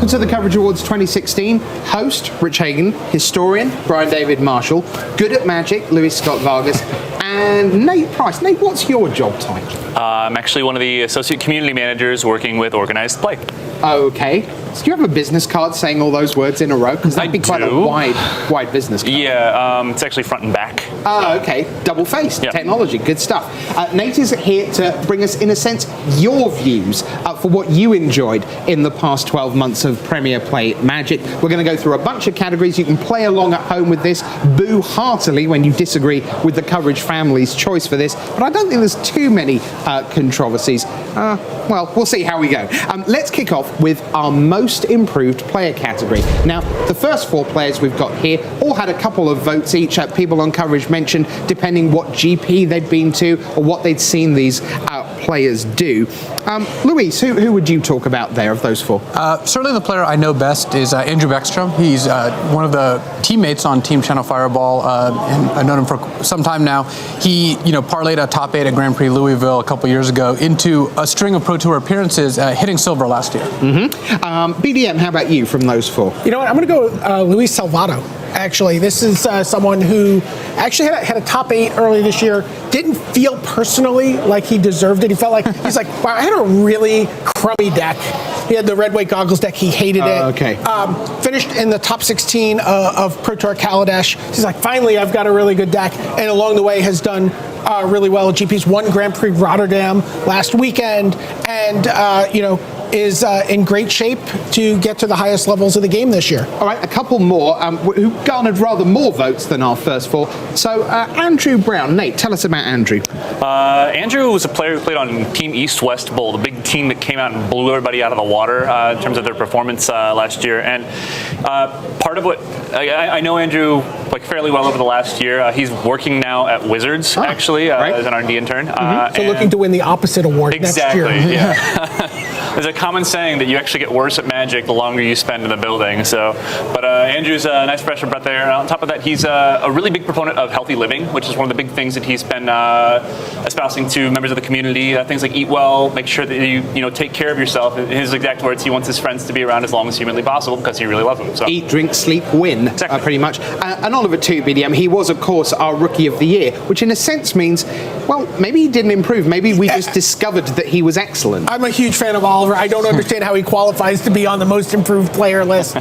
welcome to the Coverage Awards 2016. Host, Rich Hagon. Historian, Brian David Marshall. Good at Magic, Scott-Vargas. And Nate Price. Nate, what's your job title? I'm actually one of the associate community managers working with organized play. Okay. So do you have a business card saying all those words in a row? Because that'd be quite a wide business card. Yeah, it's actually front and back. Oh, okay. Double-faced yeah. Technology. Good stuff. Nate is here to bring us, in a sense, your views for what you enjoyed in the past 12 months of Premier Play Magic. We're going to go through a bunch of categories. You can play along at home with this. Boo heartily when you disagree with the coverage family's choice for this. But I don't think there's too many controversies. Well, we'll see how we go. Let's kick off with our most improved player category. Now, the first 4 players we've got here all had a couple of votes each. People on coverage mentioned, depending what GP they'd been to or what they'd seen these players do. Luis, who would you talk about there of those 4? Certainly the player I know best is Andrew Beckstrom. He's one of the teammates on Team Channel Fireball, and I've known him for some time now. He, parlayed a top 8 at Grand Prix Louisville a couple years ago into a string of Pro Tour appearances, hitting silver last year. BDM, how about you from those 4? You know what? I'm going to go with Luis Salvato. Actually, this is someone who actually had a top 8 early this year. Didn't feel personally like he deserved it. He felt like he's like, wow, I had a really crummy deck. He had the red white goggles deck. He hated it. Okay. Finished in the top 16 of Pro Tour Kaladesh. He's like, finally, I've got a really good deck, and along the way has done really well. GP's won Grand Prix Rotterdam last weekend, and is in great shape to get to the highest levels of the game this year. All right, a couple more who garnered rather more votes than our first 4. So Andrew Brown. Nate, tell us about Andrew. Andrew was a player who played on Team East-West Bowl, the big team that came out and blew everybody out of the water in terms of their performance last year. And part of what I know Andrew fairly well over the last year. He's working now at Wizards, actually, as an R&D intern. So looking to win the opposite award next year. Exactly, yeah. There's a common saying that you actually get worse at Magic the longer you spend in the building. But Andrew's a nice fresh breath there. And on top of that, he's a really big proponent of healthy living, which is one of the big things that he's been espousing to members of the community. Things like eat well, make sure that you take care of yourself. In his exact words, he wants his friends to be around as long as humanly possible because he really loves them. So. Eat, drink, sleep, win, exactly. Pretty much. And Oliver too, BDM, he was, of course, our Rookie of the Year, which in a sense means, well, maybe he didn't improve. Maybe we just discovered that he was excellent. I'm a huge fan of Oliver. I don't understand how he qualifies to be on the most improved player list.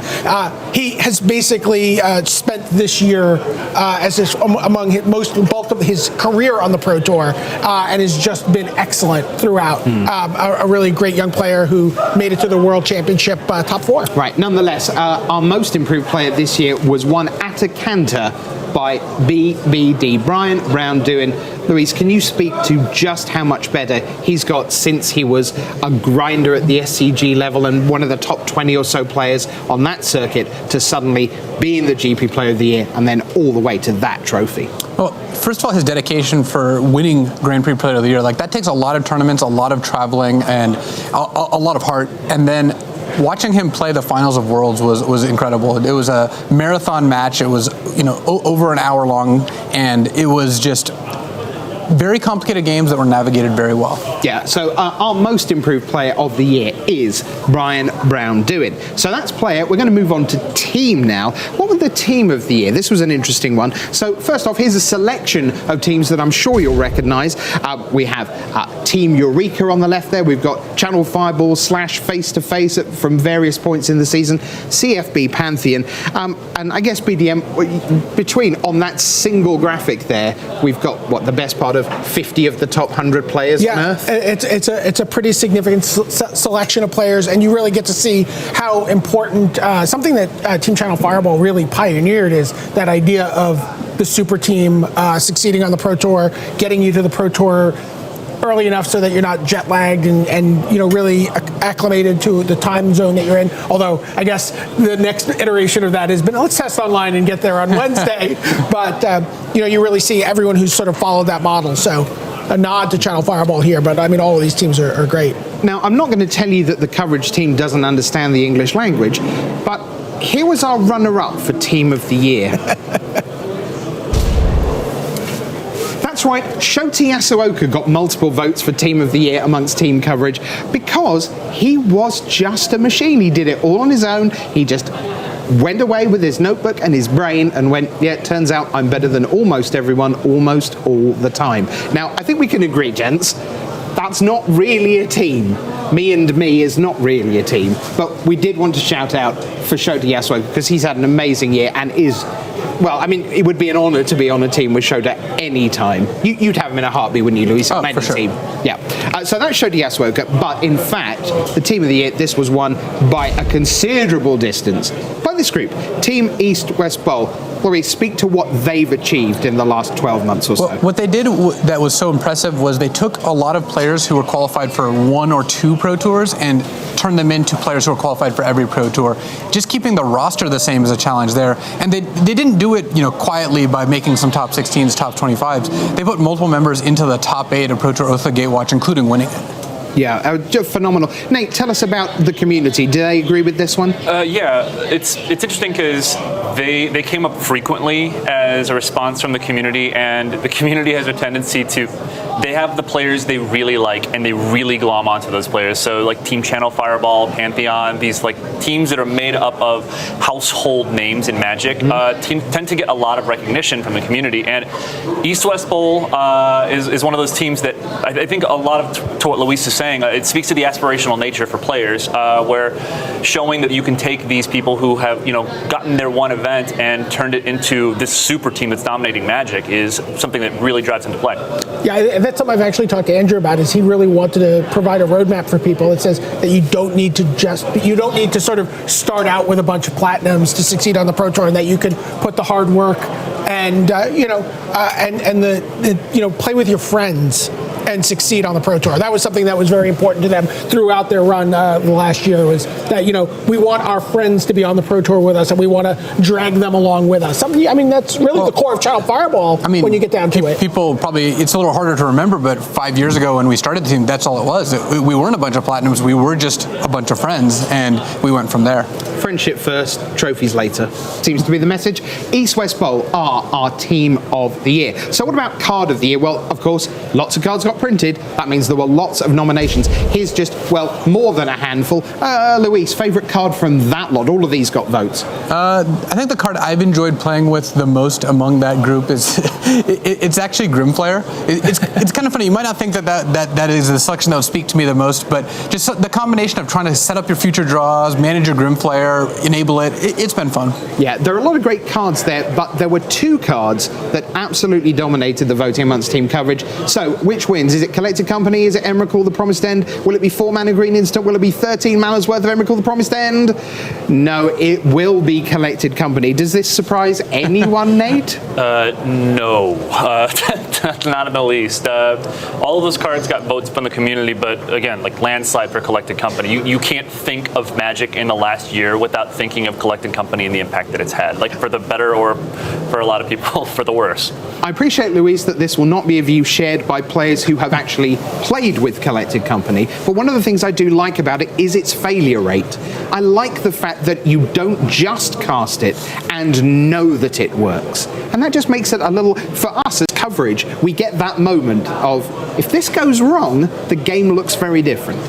He has basically spent this year among his bulk of his career on the Pro Tour, and has just been excellent throughout. A really great young player who made it to the World Championship top 4. Right. Nonetheless, our most improved player this year was one at a canter by BBD. Brian Brown doing. Luis, can you speak to just how much better he's got since he was a grinder at the SCG level and one of the top 20 or so players on that circuit to suddenly being the GP Player of the Year and then all the way to that trophy? Well, first of all, his dedication for winning Grand Prix Player of the Year, that takes a lot of tournaments, a lot of traveling, and a lot of heart. And then watching him play the finals of Worlds was incredible. It was a marathon match. It was over an hour long, and it was just very complicated games that were navigated very well. Yeah, so our most improved player of the year is Brian Brown doing. So that's player. We're going to move on to team now. What was the team of the year? This was an interesting one. So first off, here's a selection of teams that I'm sure you'll recognize. We have Team Eureka on the left there. We've got Channel Fireball / face-to-face from various points in the season. CFB Pantheon. And I guess BDM, between on that single graphic there, we've got, the best part of 50 of the top 100 players on Earth? It's a pretty significant selection of players, and you really get to see how important, something that Team Channel Fireball really pioneered is that idea of the super team succeeding on the Pro Tour, getting you to the Pro Tour early enough so that you're not jet lagged and really acclimated to the time zone that you're in. Although I guess the next iteration of that has been, let's test online and get there on Wednesday. But you really see everyone who's sort of followed that model. So a nod to Channel Fireball here, but I mean all of these teams are great. Now I'm not going to tell you that the coverage team doesn't understand the English language, but here was our runner-up for Team of the Year. That's That's right, Shota Yasuoka got multiple votes for Team of the Year amongst team coverage because he was just a machine. He did it all on his own. He just went away with his notebook and his brain and went, yeah, it turns out I'm better than almost everyone, almost all the time. Now, I think we can agree, gents, that's not really a team. Me and me is not really a team. But we did want to shout out for Shota Yasuoka because he's had an amazing year and is, well, I mean, it would be an honour to be on a team with Shota any time. You'd have him in a heartbeat, wouldn't you, Luis? Oh, for sure. Team. Yeah. So that's Shota Yasuoka, but in fact, the Team of the Year, this was won by a considerable distance by this group, Team East-West Bowl. Luis, speak to what they've achieved in the last 12 months or so. Well, what they did that was so impressive was they took a lot of players who were qualified for 1 or 2 Pro Tours and turned them into players who were qualified for every Pro Tour. Just keeping the roster the same is a challenge there. And they didn't do it, quietly by making some top 16s, top 25s. They put multiple members into the top 8 of Pro Tour Oath of the Gatewatch, including winning it. Yeah, just phenomenal. Nate, tell us about the community. Do they agree with this one? Yeah, it's interesting because they came up frequently as a response from the community, and the community has a tendency to, they have the players they really like, and they really glom onto those players. So like Team Channel Fireball, Pantheon, these like teams that are made up of household names in Magic tend to get a lot of recognition from the community. And East-West Bowl is one of those teams that I think a lot of, to what Luis is saying, it speaks to the aspirational nature for players, where showing that you can take these people who have, gotten their one event and turned it into this super team that's dominating Magic is something that really drives into play. Yeah, that's something I've actually talked to Andrew about. Is he really wanted to provide a roadmap for people that says that you don't need to sort of start out with a bunch of platinums to succeed on the Pro Tour, and that you can put the hard work and play with your friends and succeed on the Pro Tour. That was something that was very important to them throughout their run last year, was that, we want our friends to be on the Pro Tour with us, and we want to drag them along with us. That's really the core of Channel Fireball when you get down to it. People probably, it's a little harder to remember, but 5 years ago when we started the team, that's all it was. We weren't a bunch of platinums, we were just a bunch of friends, and we went from there. Friendship first, trophies later. Seems to be the message. East-West Bowl are our Team of the Year. So what about Card of the Year? Well, of course, lots of cards got printed. That means there were lots of nominations. Here's just, more than a handful. Luis, favourite card from that lot? All of these got votes. I think the card I've enjoyed playing with the most among that group is, it's actually Grimflayer. It's kind of funny. You might not think that is the selection that would speak to me the most, but just the combination of trying to set up your future draws, manage your Grimflayer, enable it, it's been fun. Yeah, there are a lot of great cards there, but there were 2 cards that absolutely dominated the voting amongst team coverage. So, which wins? Is it Collected Company? Is it Emrakul the Promised End? Will it be 4 mana green instant? Will it be 13 mana's worth of Emrakul the Promised End? No, it will be Collected Company. Does this surprise anyone, Nate? No, not in the least. All of those cards got votes from the community, but again, like landslide for Collected Company. You can't think of Magic in the last year without thinking of Collected Company and the impact that it's had, like for the better or for a lot of people for the worse. I appreciate, Luis, that this will not be a view shared by players who have actually played with Collected Company, but one of the things I do like about it is its failure rate. I like the fact that you don't just cast it and know that it works. And that just makes it a little, for us as coverage, we get that moment of, if this goes wrong, the game looks very different.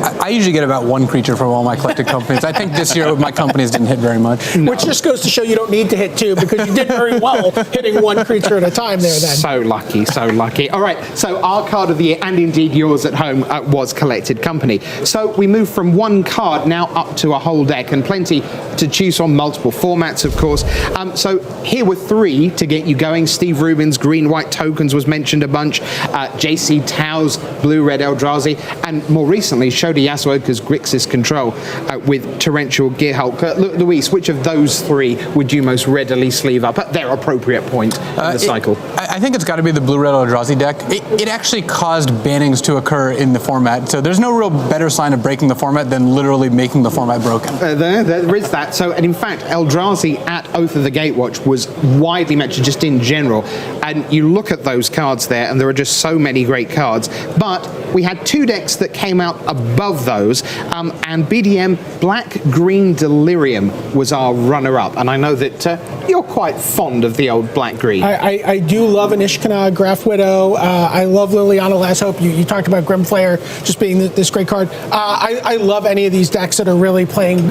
I usually get about 1 creature from all my Collected Companies. I think this year my companies didn't hit very much. No. Which just goes to show you don't need to hit 2, because you did very well hitting 1 creature at a time there then. So lucky, so lucky. All right, so our card of the year, and indeed yours at home, was Collected Company. So we move from 1 card now up to a whole deck, and plenty to choose from, multiple formats, of course. So here were 3 to get you going. Steve Rubin's Green-White Tokens was mentioned a bunch. JC Tao's Blue-Red Eldrazi, and more recently, Shota Yasuoka's Grixis Control with Torrential Gearhulk. Luis, which of those 3 would you most readily sleeve up at their appropriate point in the cycle? I think it's got to be the Blue-Red Eldrazi deck. It actually caused bannings to occur in the format, so there's no real better sign of breaking the format than literally making the format broken. There is that. So, and in fact, Eldrazi at Oath of the Gatewatch was widely mentioned just in general, and you look at those cards there, and there are just so many great cards, but we had 2 decks that came out above of those. And BDM Black Green Delirium was our runner-up. And I know that you're quite fond of the old Black Green. I do love an Ishkana Graph Widow. I love Liliana Last Hope. You talked about Grimflayer just being this great card. I love any of these decks that are really playing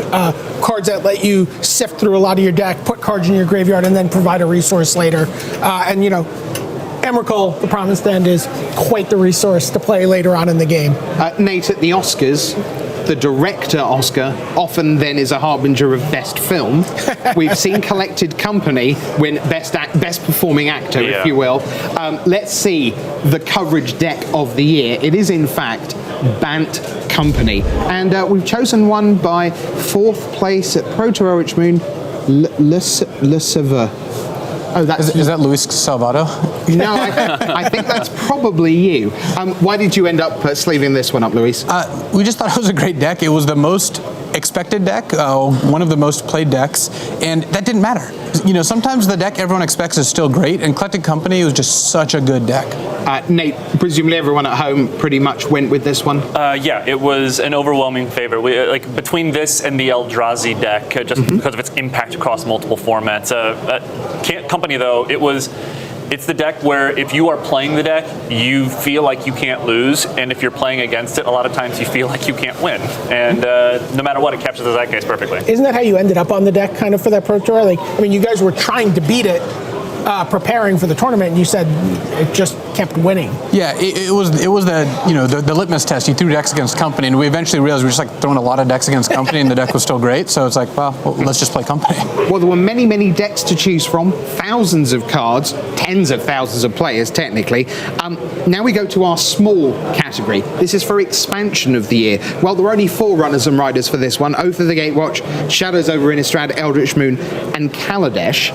cards that let you sift through a lot of your deck, put cards in your graveyard, and then provide a resource later. And, you know, Emrakul, the Promised End, is quite the resource to play later on in the game. Nate, at the Oscars, the director Oscar often then is a harbinger of best film. We've seen Collected Company win best performing actor, if you will. Let's see the coverage deck of the year. It is in fact Bant Company, and we've chosen one by 4th place at Proto Orich Moon, Le Sever. Oh, is that Luis Salvato? No, I think that's probably you. Why did you end up sleeving this one up, Luis? We just thought it was a great deck. It was the most expected deck, one of the most played decks, and that didn't matter. You know, sometimes the deck everyone expects is still great, and Collected Company was just such a good deck. Nate, presumably everyone at home pretty much went with this one? Yeah, it was an overwhelming favorite. Like between this and the Eldrazi deck, just because of its impact across multiple formats. Company, though, it's the deck where if you are playing the deck, you feel like you can't lose, and if you're playing against it, a lot of times you feel like you can't win. And no matter what, it captures the zeitgeist perfectly. Isn't that how you ended up on the deck, kind of, for that Pro Tour? Like, I mean, you guys were trying to beat it, preparing for the tournament, and you said it just kept winning. Yeah, it was the litmus test. You threw decks against Company, and we eventually realized we were just like throwing a lot of decks against Company, and the deck was still great. So it's like, well, let's just play Company. Well, there were many, many decks to choose from, thousands of cards, tens of thousands of players, technically. Now we go to our small category. This is for expansion of the year. Well, there are only 4 runners and riders for this one: Oath of the Gatewatch, Shadows over Innistrad, Eldritch Moon, and Kaladesh.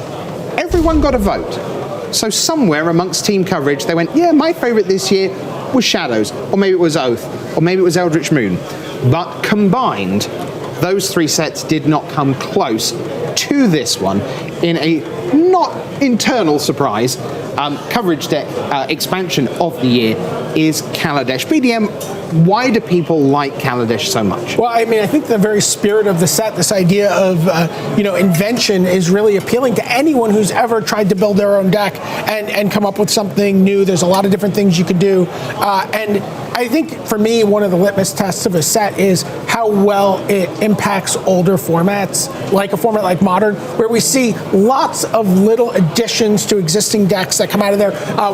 Everyone got a vote. So somewhere amongst team coverage, they went, yeah, my favorite this year was Shadows, or maybe it was Oath, or maybe it was Eldritch Moon. But combined, those 3 sets did not come close to this one in a not internal surprise. Coverage deck expansion of the year is Kaladesh. BDM, why do people like Kaladesh so much? Well, I mean, I think the very spirit of the set, this idea of invention, is really appealing to anyone who's ever tried to build their own deck and come up with something new. There's a lot of different things you could do, and I think for me, one of the litmus tests of a set is how well it impacts older formats, like a format like Modern, where we see lots of little additions to existing decks that come out of there.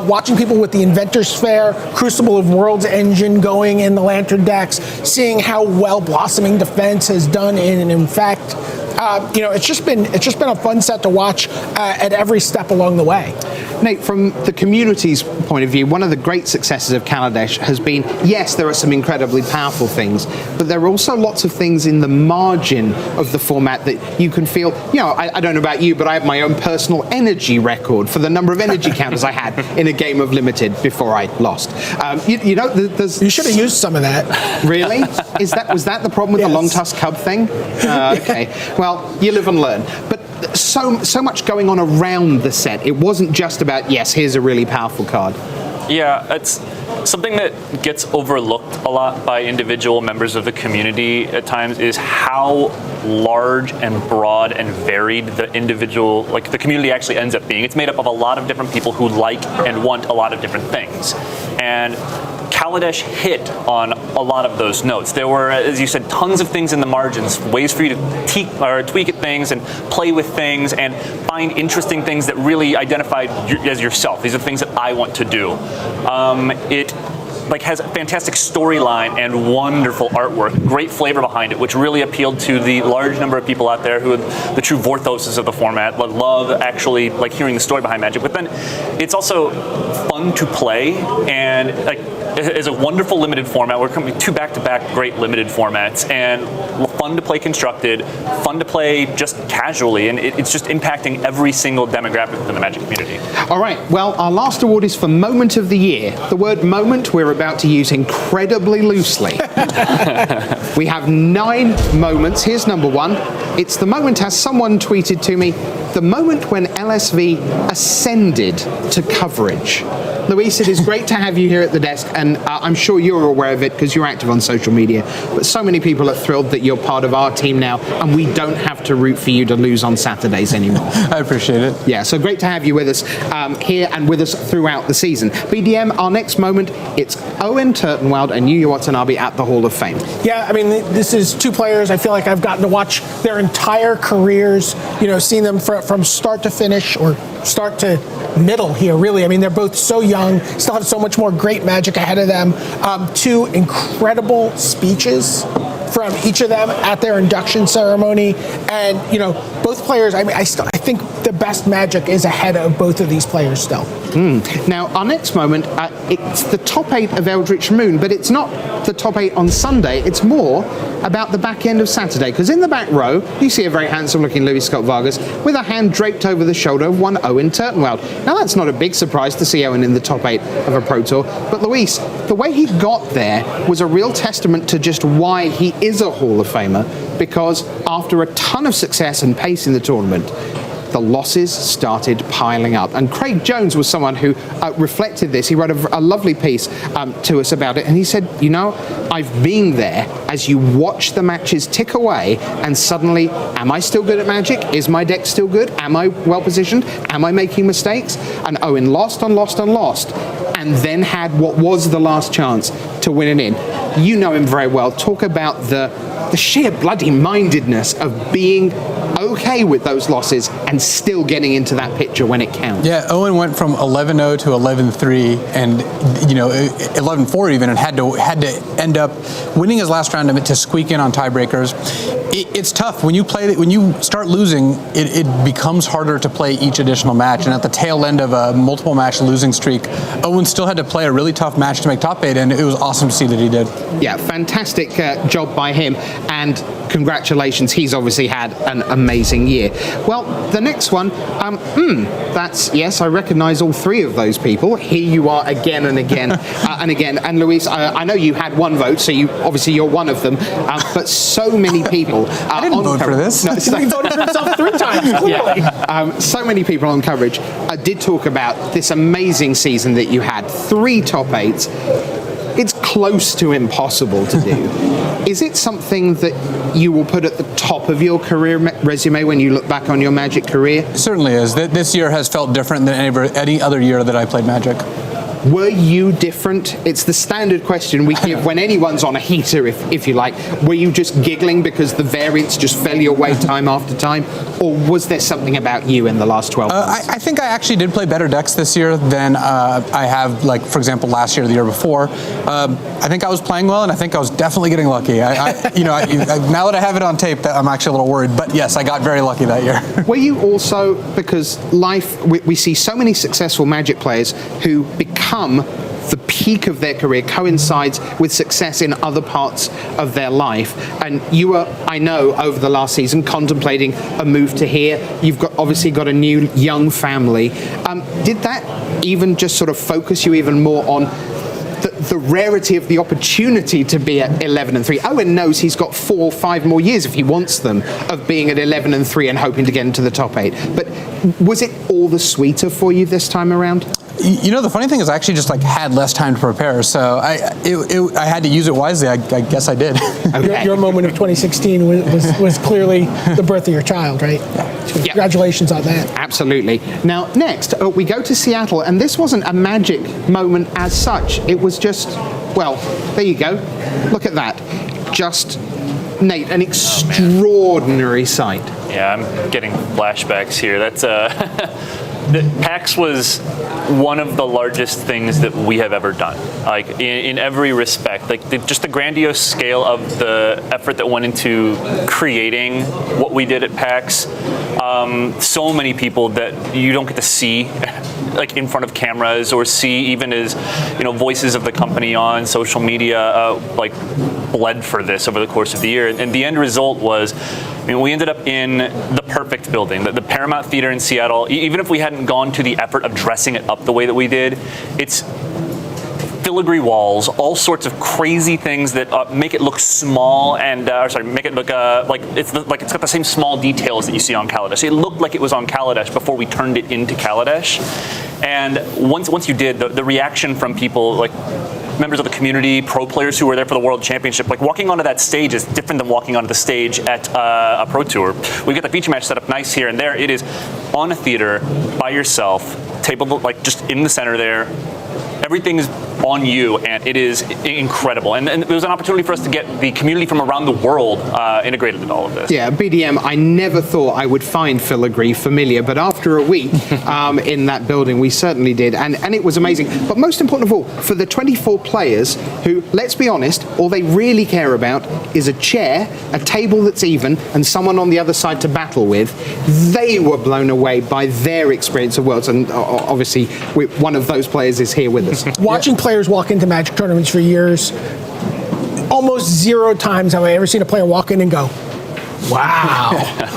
Watching people with the Inventor's Fair, Crucible of Worlds engine going in the Lantern decks, seeing how well Blossoming Defense has done in fact, it's just been a fun set to watch at every step along the way. Nate, from the community's point of view, one of the great successes of Kaladesh has been, yes, there are some incredibly powerful things, but there are also lots of things in the margin of the format that you can feel, I don't know about you, but I have my own personal energy record for the number of energy counters I had in a game of Limited before I lost. You should have used some of that. Really? Was that the problem with the Long Tusk Cub thing? Okay. Well, you live and learn. But so much going on around the set. It wasn't just about, yes, here's a really powerful card. Yeah, it's something that gets overlooked a lot by individual members of the community at times is how large and broad and varied the the community actually ends up being. It's made up of a lot of different people who like and want a lot of different things. And Kaladesh hit on a lot of those notes. There were, as you said, tons of things in the margins, ways for you to tweak at things and play with things and find interesting things that really identified as yourself. These are things that I want to do. It has a fantastic storyline and wonderful artwork, great flavor behind it, which really appealed to the large number of people out there who are the true Vorthoses of the format, love actually hearing the story behind Magic. But then it's also fun to play, and is a wonderful limited format. We're coming 2 back-to-back great limited formats, and fun to play constructed, fun to play just casually, and it's just impacting every single demographic within the Magic community. All right, well, our last award is for Moment of the Year. The word moment we're about to use incredibly loosely. We have 9 moments. Here's number 1. It's the moment, as someone tweeted to me, the moment when LSV ascended to coverage. Luis, it is great to have you here at the desk, and I'm sure you're aware of it because you're active on social media, but so many people are thrilled that you're part of our team now, and we don't have to root for you to lose on Saturdays anymore. I appreciate it. Yeah, so great to have you with us here and with us throughout the season. BDM, our next moment, it's Owen Turtenwald and Yuya Watanabe at the Hall of Fame. Yeah, I mean, this is two players I feel like I've gotten to watch their entire careers, seeing them from start to finish, or start to middle here, really. I mean, they're both so young, still have so much more great Magic ahead of them. Two incredible speeches from each of them at their induction ceremony, and both players. I mean, I think the best Magic is ahead of both of these players still. Now, our next moment, it's the top 8 of Eldritch Moon, but it's not the top 8 on Sunday. It's more about the back end of Saturday, because in the back row, you see a very handsome-looking Louis Scott-Vargas with a hand draped over the shoulder of one Owen Turtenwald. Now, that's not a big surprise to see Owen in the top 8 of a Pro Tour, but Luis, the way he got there was a real testament to just why he is a Hall of Famer, because after a ton of success and pace in the tournament, the losses started piling up. And Craig Jones was someone who reflected this. He wrote a lovely piece to us about it, and he said, I've been there as you watch the matches tick away, and suddenly, am I still good at Magic? Is my deck still good? Am I well positioned? Am I making mistakes? And Owen lost and lost and lost, and then had what was the last chance to win it in. You know him very well. Talk about the sheer bloody mindedness of being okay with those losses and still getting into that picture when it counts. Yeah, Owen went from 11-0 to 11-3, and 11-4 even, and had to end up winning his last round to squeak in on tiebreakers. It's tough when you start losing. It becomes harder to play each additional match, and at the tail end of a multiple match losing streak, Owen still had to play a really tough match to make top 8, and it was awesome to see that he did. Yeah, fantastic job by him, and congratulations, he's obviously had an amazing year. Well, the next one, yes, I recognize all 3 of those people. Here you are again and again and again. And Luis, I know you had 1 vote, so you're one of them, but so many people I didn't vote for this. No, He voted for himself 3 times, clearly. Yeah. So many people on coverage did talk about this amazing season that you had. 3 top 8s. It's close to impossible to do. Is it something that you will put at the top of your career resume when you look back on your Magic career? It certainly is. This year has felt different than any other year that I played Magic. Were you different? It's the standard question we give when anyone's on a heater, if you like. Were you just giggling because the variance just fell your way time after time? Or was there something about you in the last 12 months? I think I actually did play better decks this year than I have, like, for example, last year or the year before. I think I was playing well, and I think I was definitely getting lucky. Now that I have it on tape, I'm actually a little worried. But yes, I got very lucky that year. Were you also, because we see so many successful Magic players who become the peak of their career coincides with success in other parts of their life, and you were, I know, over the last season contemplating a move to here. You've obviously got a new young family. Did that even just sort of focus you even more on the rarity of the opportunity to be at 11-3? Owen knows he's got 4 or 5 more years if he wants them of being at 11-3 and hoping to get into the top 8. But was it all the sweeter for you this time around? The funny thing is I actually just had less time to prepare, so I had to use it wisely. I guess I did. Okay. Your moment of 2016 was clearly the birth of your child, right? So congratulations on that. Absolutely. Now, next, we go to Seattle, and this wasn't a Magic moment as such. It was just, well, there you go. Look at that. Just, Nate, an extraordinary sight. Yeah, I'm getting flashbacks here. That's PAX was one of the largest things that we have ever done, like in every respect. Like just the grandiose scale of the effort that went into creating what we did at PAX. So many people that you don't get to see like in front of cameras or see even as voices of the company on social media like bled for this over the course of the year. And the end result was, we ended up in the perfect building, the Paramount Theater in Seattle. Even if we hadn't gone to the effort of dressing it up the way that we did, it's filigree walls, all sorts of crazy things that make it look small and, make it look like it's got the same small details that you see on Kaladesh. It looked like it was on Kaladesh before we turned it into Kaladesh. And once you did, the reaction from people, like members of the community, pro players who were there for the World Championship, like walking onto that stage is different than walking onto the stage at a Pro Tour. We've got the feature match set up nice here and there. It is on a theater, by yourself, table like just in the center there. Everything is on you, and it is incredible. And there was an opportunity for us to get the community from around the world integrated in all of this. Yeah, BDM, I never thought I would find filigree familiar, but after a week in that building, we certainly did, and it was amazing. But most important of all, for the 24 players who, let's be honest, all they really care about is a chair, a table that's even, and someone on the other side to battle with, they were blown away by their experience of Worlds, and obviously one of those players is here with us. Watching players walk into Magic tournaments for years, almost 0 times have I ever seen a player walk in and go, wow,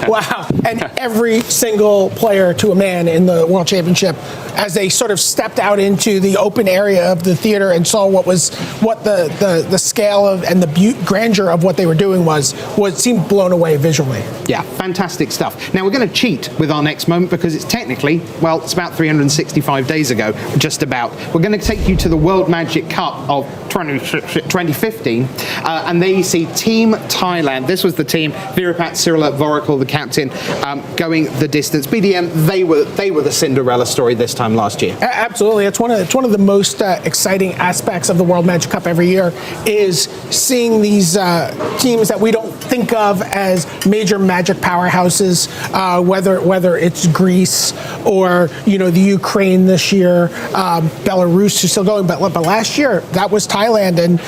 wow. And every single player to a man in the World Championship, as they sort of stepped out into the open area of the theater and saw what the scale of and the grandeur of what they were doing was seemed blown away visually. Yeah, fantastic stuff. Now we're going to cheat with our next moment because it's technically, well, it's about 365 days ago, just about. We're going to take you to the World Magic Cup of 2015, and there you see Team Thailand. This was the team, Virapat Sirila Vorakal, the captain, going the distance. BDM, they were the Cinderella story this time last year. Absolutely, it's one of the most exciting aspects of the World Magic Cup every year is seeing these teams that we don't think of as major Magic powerhouses, whether it's Greece or the Ukraine this year, Belarus who's still going, but last year that was Thailand, and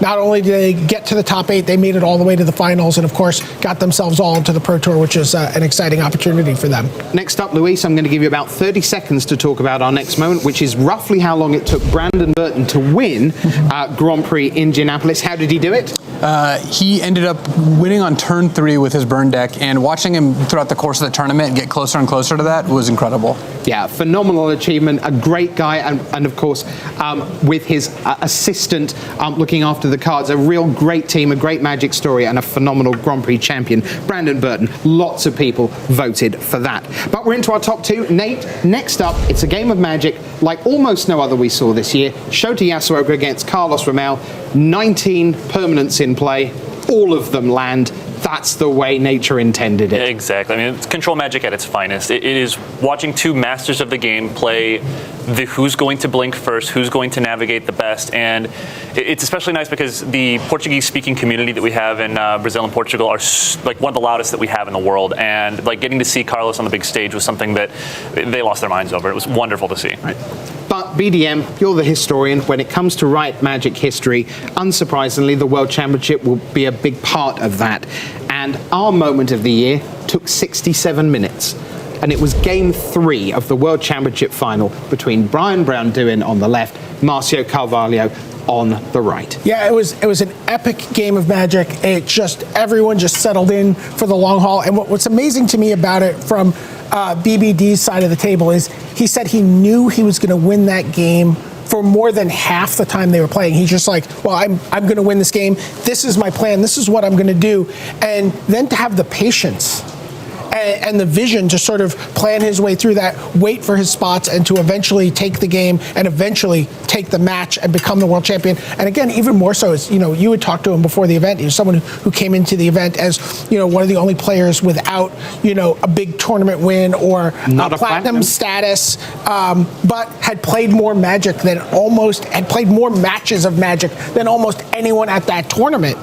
not only did they get to the top 8, they made it all the way to the finals, and of course got themselves all into the Pro Tour, which is an exciting opportunity for them. Next up, Luis, I'm going to give you about 30 seconds to talk about our next moment, which is roughly how long it took Brandon Burton to win Grand Prix Indianapolis. How did he do it? He ended up winning on turn 3 with his burn deck, and watching him throughout the course of the tournament get closer and closer to that was incredible. Yeah, phenomenal achievement, a great guy, and of course, with his assistant looking after the cards, a real great team, a great Magic story, and a phenomenal Grand Prix champion, Brandon Burton. Lots of people voted for that. But we're into our top 2. Nate, next up, it's a game of Magic like almost no other we saw this year. Shota Yasuoka against Carlos Ramel, 19 permanents in play, all of them land. That's the way nature intended it. Exactly. I mean, it's control Magic at its finest. It is watching 2 masters of the game play the who's going to blink first, who's going to navigate the best, and it's especially nice because the Portuguese-speaking community that we have in Brazil and Portugal are like one of the loudest that we have in the world, and like getting to see Carlos on the big stage was something that they lost their minds over. It was wonderful to see. Right. But BDM, you're the historian. When it comes to write Magic history, unsurprisingly, the World Championship will be a big part of that. And our moment of the year took 67 minutes. And it was game 3 of the World Championship final between Brian Brown-Duin on the left, Marcio Carvalho on the right. Yeah, it was an epic game of Magic. Everyone just settled in for the long haul. And what's amazing to me about it from BBD's side of the table is he said he knew he was going to win that game for more than half the time they were playing. He's just like, well, I'm going to win this game. This is my plan. This is what I'm going to do. And then to have the patience and the vision to sort of plan his way through that, wait for his spots, and to eventually take the game and eventually take the match and become the world champion. And again, even more so is, you had talked to him before the event. He was someone who came into the event as, one of the only players without, a big tournament win or Not a platinum status, but had played more Magic had played more matches of Magic than almost anyone at that tournament.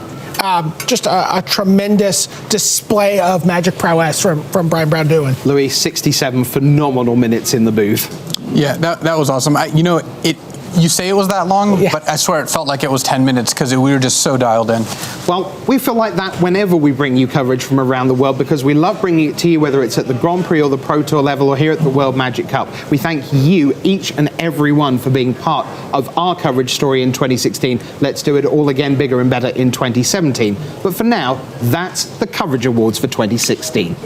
Just a tremendous display of Magic prowess from Brian Brown-Duin. Luis, 67 phenomenal minutes in the booth. Yeah, that was awesome. You say it was that long, Yeah. but I swear it felt like it was 10 minutes because we were just so dialed in. Well, we feel like that whenever we bring you coverage from around the world because we love bringing it to you, whether it's at the Grand Prix or the Pro Tour level or here at the World Magic Cup. We thank you, each and every one, for being part of our coverage story in 2016. Let's do it all again, bigger and better in 2017. But for now, that's the Coverage Awards for 2016.